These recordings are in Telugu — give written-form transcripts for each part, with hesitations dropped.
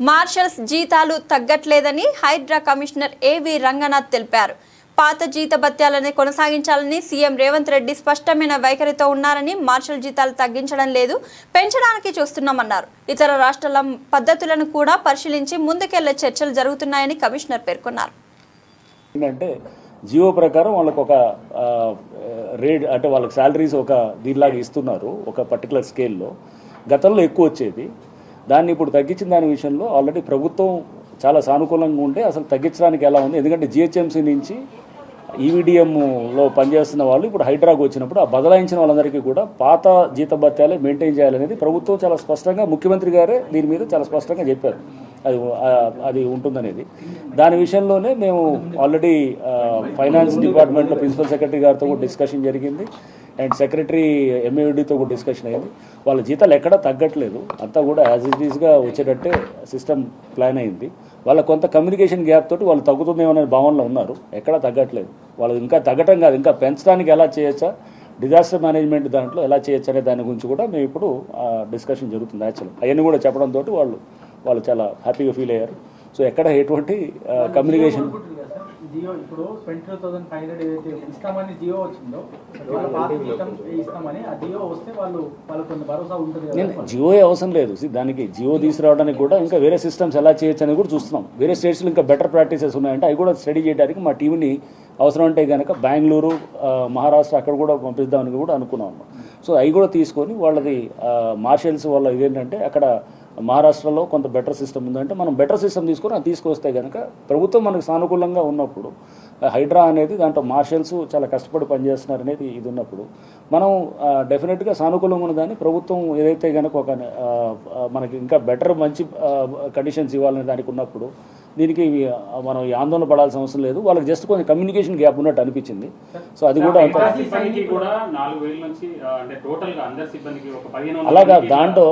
మార్షల్స్ జీతాలు తగ్గట్లేదని హైడ్రా కమిషనర్ ఏవి రంగనాథ్ తెలిపారు. పాత జీత భత్యాలని కొనసాగించాలని సీఎం రేవంత్ రెడ్డి స్పష్టమైన వైఖరితో ఉన్నారని, మార్షల్ జీతాలు తగ్గించడం లేదు, పెంచడానికి చూస్తున్నామన్నారు. ఇతర రాష్ట్రాల పద్ధతులను కూడా పరిశీలించి ముందుకెళ్లే చర్చలు జరుగుతున్నాయని కమిషనర్ పేర్కొన్నారు. జియో ప్రకారం వాళ్ళకు ఒక రేట్ అంటే వాళ్ళకి శాలరీస్ ఒక దీనిలాగా ఇస్తున్నారు ఒక పర్టికులర్ స్కేల్లో. గతంలో ఎక్కువ వచ్చేది, దాన్ని ఇప్పుడు తగ్గించిన దాని విషయంలో ఆల్రెడీ ప్రభుత్వం చాలా సానుకూలంగా ఉంటే అసలు తగ్గించడానికి ఎలా ఉంది. ఎందుకంటే జిహెచ్ఎంసీ నుంచి ఈవీడిఎంలో పనిచేస్తున్న వాళ్ళు ఇప్పుడు హైడ్రాకు వచ్చినప్పుడు ఆ బదలాయించిన వాళ్ళందరికీ కూడా పాత జీత భత్యాలే మెయింటైన్ చేయాలనేది ప్రభుత్వం చాలా స్పష్టంగా, ముఖ్యమంత్రి గారే దీని మీద చాలా స్పష్టంగా చెప్పారు. అది ఉంటుందనేది. దాని విషయంలోనే మేము ఆల్రెడీ ఫైనాన్స్ డిపార్ట్మెంట్లో ప్రిన్సిపల్ సెక్రటరీ గారితో కూడా డిస్కషన్ జరిగింది అండ్ సెక్రటరీ ఎంఏడితో కూడా డిస్కషన్ అయింది. వాళ్ళ జీతాలు ఎక్కడా తగ్గట్లేదు, అంతా కూడా యాజ్ ఇట్ ఈస్గా వచ్చేటట్టే సిస్టమ్ ప్లాన్ అయింది. వాళ్ళ కొంత కమ్యూనికేషన్ గ్యాప్ తోటి వాళ్ళు తగ్గుతుందేమో అనే భావనలో ఉన్నారు, ఎక్కడా తగ్గట్లేదు. వాళ్ళు ఇంకా తగ్గటం కాదు, ఇంకా పెంచడానికి ఎలా చేయొచ్చా, డిజాస్టర్ మేనేజ్మెంట్ దాంట్లో ఎలా చేయొచ్చు అనే దాని గురించి కూడా మేము ఇప్పుడు డిస్కషన్ జరుగుతుంది. యాక్చువల్ అవన్నీ కూడా చెప్పడంతో వాళ్ళు చాలా హ్యాపీగా ఫీల్ అయ్యారు. సో ఎక్కడ ఎటువంటి కమ్యూనికేషన్ జియో ఇప్పుడు 22,500 ఏదైతే ఇస్తామని జియో వచ్చిందో ఇస్తామని ఆ జియో వస్తే వాళ్ళకు కొంత భరోసా ఉంటుంది. నేను జియో అవసరం లేదు, దానికి జియో తీసుకురావడానికి కూడా ఇంకా వేరే సిస్టమ్స్ ఎలా చేయొచ్చు అనేది కూడా చూస్తున్నాం. వేరే స్టేట్స్లో ఇంకా బెటర్ ప్రాక్టీసెస్ ఉన్నాయంటే అవి కూడా స్టడీ చేయడానికి మా టీంని అవసరం అంటే కనుక బెంగళూరు, మహారాష్ట్ర అక్కడ కూడా పంపిద్దామని కూడా అనుకున్నాం. సో అవి కూడా తీసుకొని వాళ్ళది మార్షల్స్ వాళ్ళ ఇదేంటంటే అక్కడ మహారాష్ట్రలో కొంత బెటర్ సిస్టమ్ ఉందంటే మనం బెటర్ సిస్టమ్ తీసుకొని అది తీసుకొస్తే కనుక ప్రభుత్వం మనకు సానుకూలంగా ఉన్నప్పుడు హైడ్రా అనేది దాంట్లో మార్షల్స్ చాలా కష్టపడి పనిచేస్తున్నారు అనేది ఇది ఉన్నప్పుడు మనం డెఫినెట్గా సానుకూలంగా ఉన్నదాన్ని ప్రభుత్వం ఏదైతే కనుక ఒక మనకి ఇంకా బెటర్ మంచి కండిషన్స్ ఇవ్వాలనే దానికి ఉన్నప్పుడు దీనికి మనం ఆందోళన పడాల్సిన అవసరం లేదు. వాళ్ళకి జస్ట్ కొంచెం కమ్యూనికేషన్ గ్యాప్ ఉన్నట్టు అనిపించింది. సో అది కూడా అలాగా దాంట్లో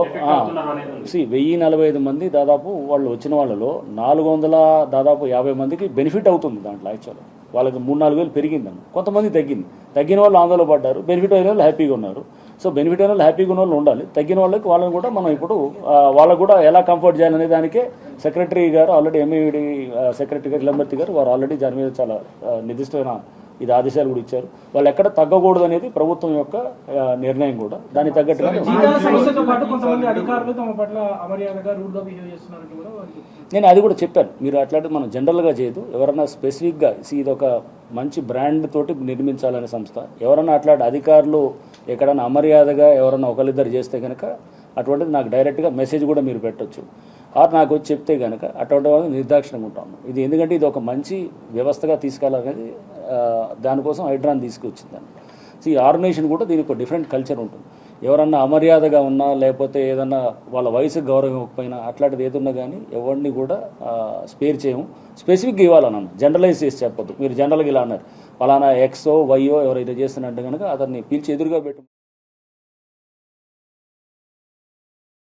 1045 మంది దాదాపు వాళ్ళు వచ్చిన వాళ్ళలో 450 మందికి బెనిఫిట్ అవుతుంది దాంట్లో. యాక్చువల్గా వాళ్ళకి 3-4 వేలు పెరిగిందని, కొంతమంది తగ్గిన వాళ్ళు ఆందోళన పడ్డారు, బెనిఫిట్ అయిన వాళ్ళు హ్యాపీగా ఉన్నారు. సో బెనిఫిట్ అయిన వాళ్ళు హ్యాపీగా ఉన్న వాళ్ళు ఉండాలి, తగ్గిన వాళ్ళని కూడా మనం ఇప్పుడు వాళ్ళకు కూడా ఎలా కంఫర్ట్ చేయాలనే దానికే సెక్రటరీ గారు ఆల్రెడీ ఎంఏడి సెక్రటరీ గారు ఇలంబర్తి గారు వారు ఆల్రెడీ దాని మీద చాలా నిర్దిష్టమైన ఇది ఆదేశాలు కూడా ఇచ్చారు. వాళ్ళు ఎక్కడ తగ్గకూడదు అనేది ప్రభుత్వం యొక్క నిర్ణయం కూడా. దానికి తగ్గట్టుగా నేను అది కూడా చెప్పాను. మీరు అట్లాంటి మనం జనరల్గా చేయదు, ఎవరన్నా స్పెసిఫిక్గా ఇది ఒక మంచి బ్రాండ్ తోటి నిర్మించాలనే సంస్థ, ఎవరన్నా అట్లాంటి అధికారులు ఎక్కడన్నా అమర్యాదగా ఎవరన్నా ఒకరిద్దరు చేస్తే కనుక అటువంటిది నాకు డైరెక్ట్గా మెసేజ్ కూడా మీరు పెట్టచ్చు, నాకు వచ్చి చెప్తే కనుక అటువంటి వాళ్ళు నిర్దాక్షిణంగా ఉంటాము. ఇది ఎందుకంటే ఇది ఒక మంచి వ్యవస్థగా తీసుకెళ్ళాలనేది దానికోసం హైడ్రాన్ తీసుకొచ్చిందని. సో ఈ ఆర్గనైజేషన్ కూడా దీనికి ఒక డిఫరెంట్ కల్చర్ ఉంటుంది. ఎవరన్నా అమర్యాదగా ఉన్నా లేకపోతే ఏదన్నా వాళ్ళ వయసుకు గౌరవం ఇవ్వకపోయినా అట్లాంటిది ఏదున్నా కానీ ఎవరిని కూడా స్పేర్ చేయము. స్పెసిఫిక్గా ఇవ్వాలన్నాను, జనరలైజ్ చేసి చెప్పొద్దు. మీరు జనరల్గా ఇలా అన్నారు, ఫలానా ఎక్సో వైయో ఎవరైతే చేస్తున్నట్టు కనుక అతన్ని పిలిచి ఎదురుగా పెట్టు.